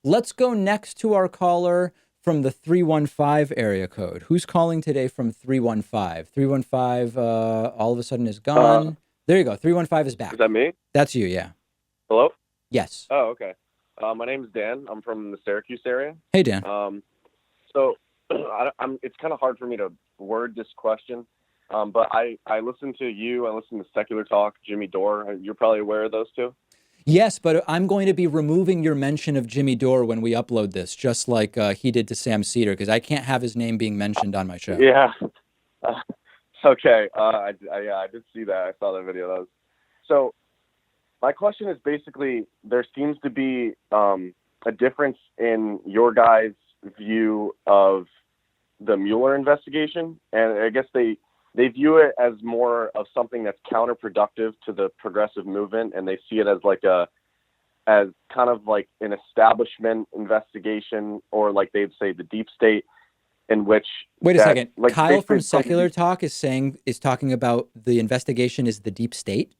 Let's go next to our caller from the 315 area code. Who's calling today from 315? 315 all of a sudden is gone. There you go. 315 is back. Is that me? That's you, yeah. Hello? Yes. Oh, okay. My name's Dan. I'm from the Syracuse area. Hey, Dan. So it's kind of hard for me to word this question, but I listen to you. I listen to Secular Talk, Jimmy Dore. You're probably aware of those two? Yes, but I'm going to be removing your mention of Jimmy Dore when we upload this, just like he did to Sam Cedar, because I can't have his name being mentioned on my show. Yeah. Okay. I did see that. I saw that video. So my question is basically, there seems to be a difference in your guys' view of the Mueller investigation, and I guess they view it as more of something that's counterproductive to the progressive movement, and they see it as as kind of like an establishment investigation, or like they'd say the deep state, in which Wait a second. Like, Kyle from Secular Talk is talking about the investigation is the deep state.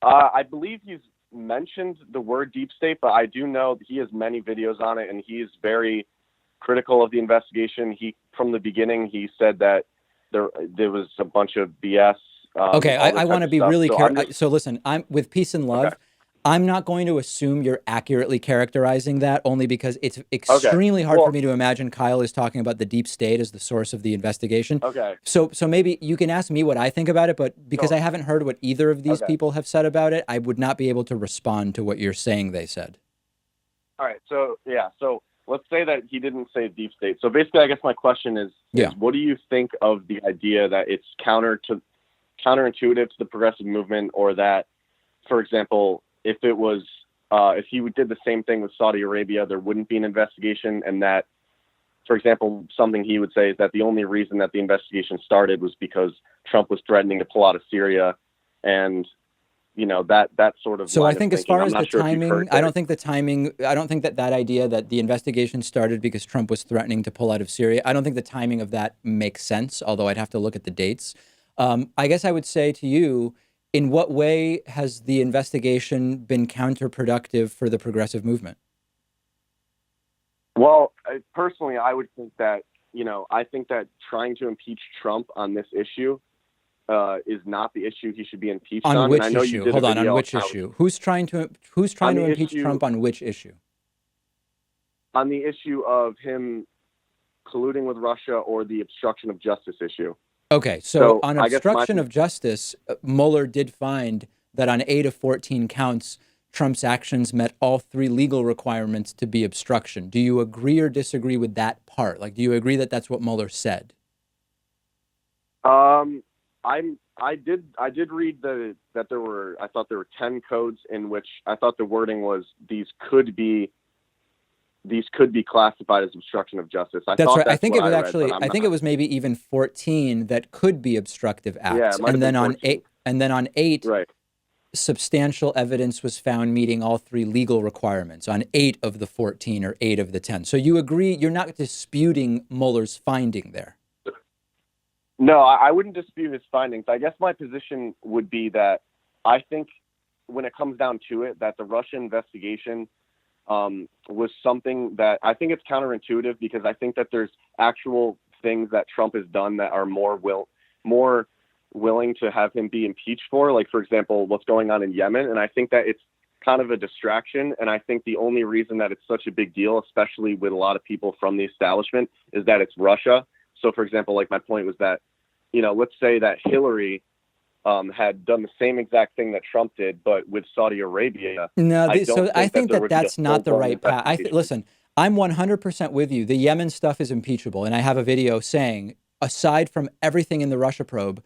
I believe he's mentioned the word deep state, but I do know that he has many videos on it, and he's very critical of the investigation. From the beginning, he said that there was a bunch of BS. Okay, I want to be really careful. So so listen, I'm with peace and love. Okay. I'm not going to assume you're accurately characterizing that, only because it's extremely hard for me to imagine Kyle is talking about the deep state as the source of the investigation. Okay. So maybe you can ask me what I think about it, but because I haven't heard what either of these people have said about it, I would not be able to respond to what you're saying they said. All right. So let's say that he didn't say deep state. So basically, I guess my question is what do you think of the idea that it's counterintuitive to the progressive movement, or that, for example, if he did the same thing with Saudi Arabia, there wouldn't be an investigation, and that, for example, something he would say is that the only reason that the investigation started was because Trump was threatening to pull out of Syria, and that sort of. So I think as far as the timing, I don't think that idea that the investigation started because Trump was threatening to pull out of Syria, I don't think the timing of that makes sense, although I'd have to look at the dates. I guess I would say to you, in what way has the investigation been counterproductive for the progressive movement? Well, personally, I would think that, I think that trying to impeach Trump on this issue is not the issue he should be impeached on. On which issue? Hold on. On which issue? Who's trying to impeach Trump on which issue? On the issue of him colluding with Russia, or the obstruction of justice issue. Okay, so on obstruction of justice, Mueller did find that on 8 of 14 counts, Trump's actions met all 3 legal requirements to be obstruction. Do you agree or disagree with that part? Like, do you agree that that's what Mueller said? I did read that I thought there were 10 codes in which I thought the wording was these could be classified as obstruction of justice. That's right. I think it was maybe even 14 that could be obstructive acts. Yeah, and then on 8, right, substantial evidence was found meeting all 3 legal requirements on 8 of the 14 or 8 of the 10. So you agree, you're not disputing Mueller's finding there? No, I wouldn't dispute his findings. I guess my position would be that I think when it comes down to it, that the Russia investigation was something that I think it's counterintuitive, because I think that there's actual things that Trump has done that are more willing to have him be impeached for, like, for example, what's going on in Yemen. And I think that it's kind of a distraction. And I think the only reason that it's such a big deal, especially with a lot of people from the establishment, is that it's Russia. So, for example, like, my point was that, let's say that Hillary had done the same exact thing that Trump did, but with Saudi Arabia. No, I think that's not the right path. Listen, I'm 100% with you. The Yemen stuff is impeachable, and I have a video saying, aside from everything in the Russia probe,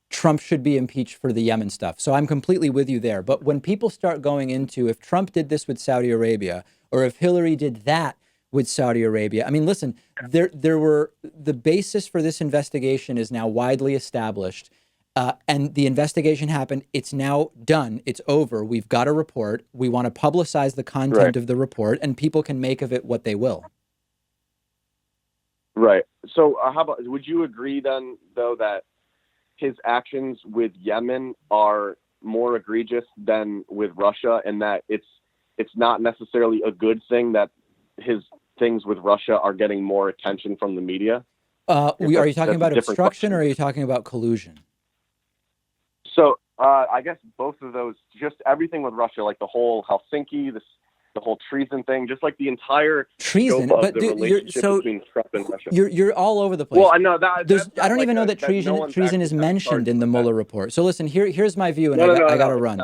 Trump should be impeached for the Yemen stuff. So I'm completely with you there. But when people start going into, if Trump did this with Saudi Arabia, or if Hillary did that with Saudi Arabia, I mean, listen, the basis for this investigation is now widely established. And the investigation happened. It's now done. It's over. We've got a report. We want to publicize the content of the report, and people can make of it what they will. Right. So would you agree then, though, that his actions with Yemen are more egregious than with Russia, and that it's it's not necessarily a good thing that his things with Russia are getting more attention from the media. Are you talking about obstruction, or are you talking about collusion? So I guess both of those, just everything with Russia, like the whole Helsinki, the whole treason thing, just like the entire treason. scope of But the relationship between Trump and Russia. You're all over the place. Well, I know that. I don't even know that treason is mentioned in the Mueller report. So listen, here's my view, and I got to run.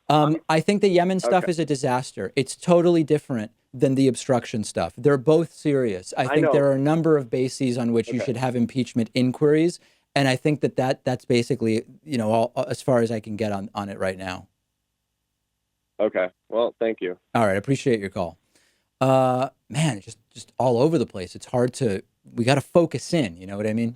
I think the Yemen stuff is a disaster. It's totally different than the obstruction stuff. They're both serious. I think there are a number of bases on which you should have impeachment inquiries, and I think that's basically, all, as far as I can get on it right now. Okay. Well, thank you. All right. I appreciate your call. Man, just all over the place. It's hard we got to focus in. You know what I mean?